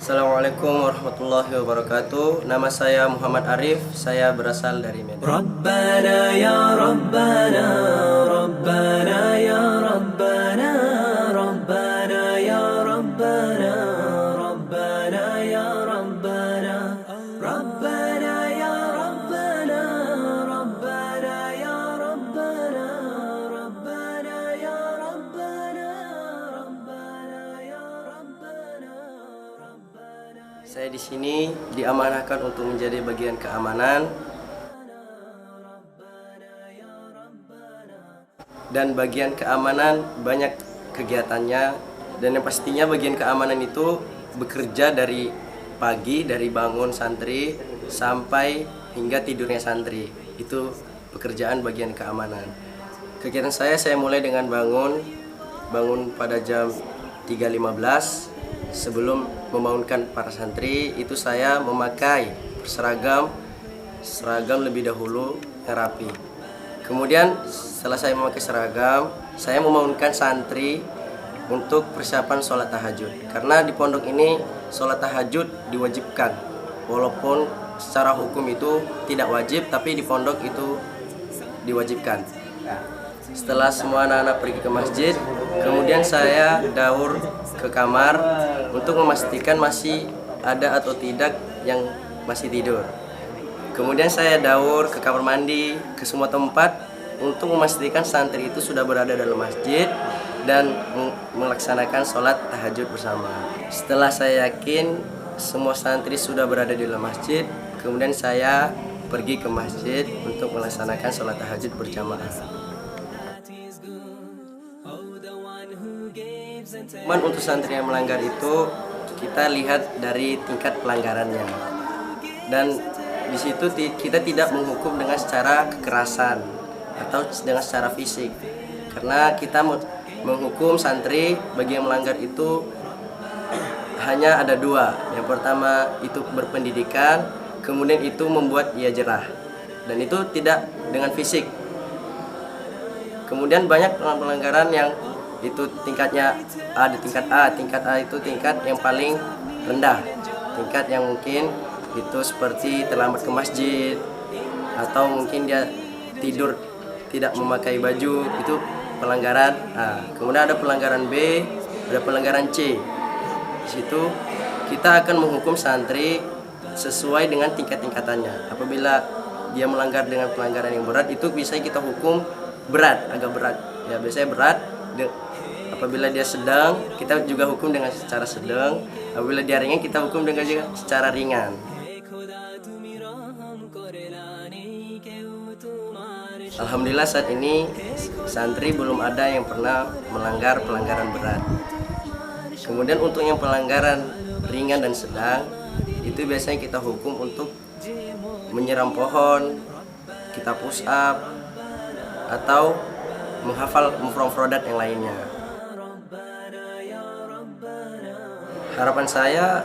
Assalamualaikum warahmatullahi wabarakatuh. Nama saya Muhammad Arif. Saya berasal dari Medan. Rabbana ya Rabbana, Rabbana ya Rabbana, Rabbana ya Rabbana, Rabbana ya Rabbana, Rabbana ya Rabbana, Rabbana ya Rabbana, Rabbana ya Rabbana, Rabbana ya Rabbana. Saya di sini diamanahkan untuk menjadi bagian keamanan dan bagian keamanan banyak kegiatannya, dan yang pastinya bagian keamanan itu bekerja dari pagi, dari bangun santri sampai hingga tidurnya santri. Itu pekerjaan bagian keamanan. Kegiatan saya mulai dengan bangun pada jam 3.15. Sebelum membangunkan para santri, itu saya memakai seragam lebih dahulu yang rapi. Kemudian setelah saya memakai seragam, saya membangunkan santri untuk persiapan sholat tahajud. Karena di pondok ini sholat tahajud diwajibkan, walaupun secara hukum itu tidak wajib, tapi di pondok itu diwajibkan. Setelah semua anak-anak pergi ke masjid, kemudian saya daur ke kamar untuk memastikan masih ada atau tidak yang masih tidur. Kemudian saya daur ke kamar mandi, ke semua tempat untuk memastikan santri itu sudah berada dalam masjid dan melaksanakan sholat tahajud bersama. Setelah saya yakin semua santri sudah berada di dalam masjid, kemudian saya pergi ke masjid untuk melaksanakan sholat tahajud berjamaah. Cuman untuk santri yang melanggar itu kita lihat dari tingkat pelanggarannya, dan di situ kita tidak menghukum dengan secara kekerasan atau dengan secara fisik, karena kita menghukum santri bagi yang melanggar itu hanya ada dua. Yang pertama itu berpendidikan, kemudian itu membuat ia jerah, dan itu tidak dengan fisik. Kemudian banyak pelanggaran yang itu tingkatnya di tingkat A. Tingkat A itu tingkat yang paling rendah, tingkat yang mungkin itu seperti terlambat ke masjid, atau mungkin dia tidur tidak memakai baju, itu pelanggaran A. Kemudian ada pelanggaran B, ada pelanggaran C. Di situ kita akan menghukum santri sesuai dengan tingkat-tingkatannya. Apabila dia melanggar dengan pelanggaran yang berat, itu bisa kita hukum berat, agak berat. Ya, biasanya berat. Apabila dia sedang, kita juga hukum dengan secara sedang. Apabila dia ringan, kita hukum dengan juga secara ringan. Alhamdulillah saat ini santri belum ada yang pernah melanggar pelanggaran berat. Kemudian untuk yang pelanggaran ringan dan sedang, itu biasanya kita hukum untuk menyiram pohon, kita push up, atau menghafal mufrodat yang lainnya. Harapan saya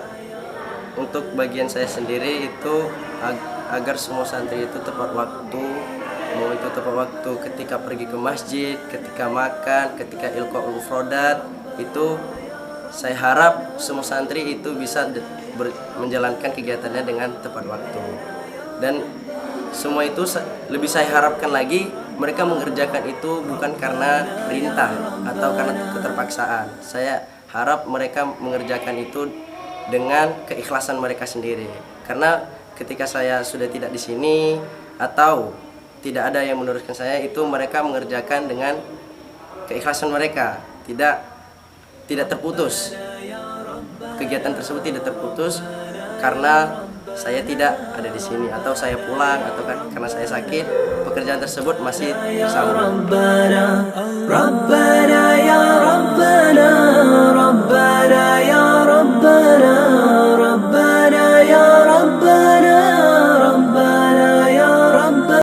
untuk bagian saya sendiri itu agar semua santri itu tepat waktu, mau itu tepat waktu ketika pergi ke masjid, ketika makan, ketika ilqaul mufrodat. Itu saya harap semua santri itu bisa menjalankan kegiatannya dengan tepat waktu. Dan semua itu lebih saya harapkan lagi, mereka mengerjakan itu bukan karena perintah atau karena keterpaksaan. Saya harap mereka mengerjakan itu dengan keikhlasan mereka sendiri. Karena ketika saya sudah tidak di sini atau tidak ada yang meneruskan saya, itu mereka mengerjakan dengan keikhlasan mereka, tidak terputus. Kegiatan tersebut tidak terputus karena saya tidak ada di sini atau saya pulang atau karena saya sakit, pekerjaan tersebut masih bersama.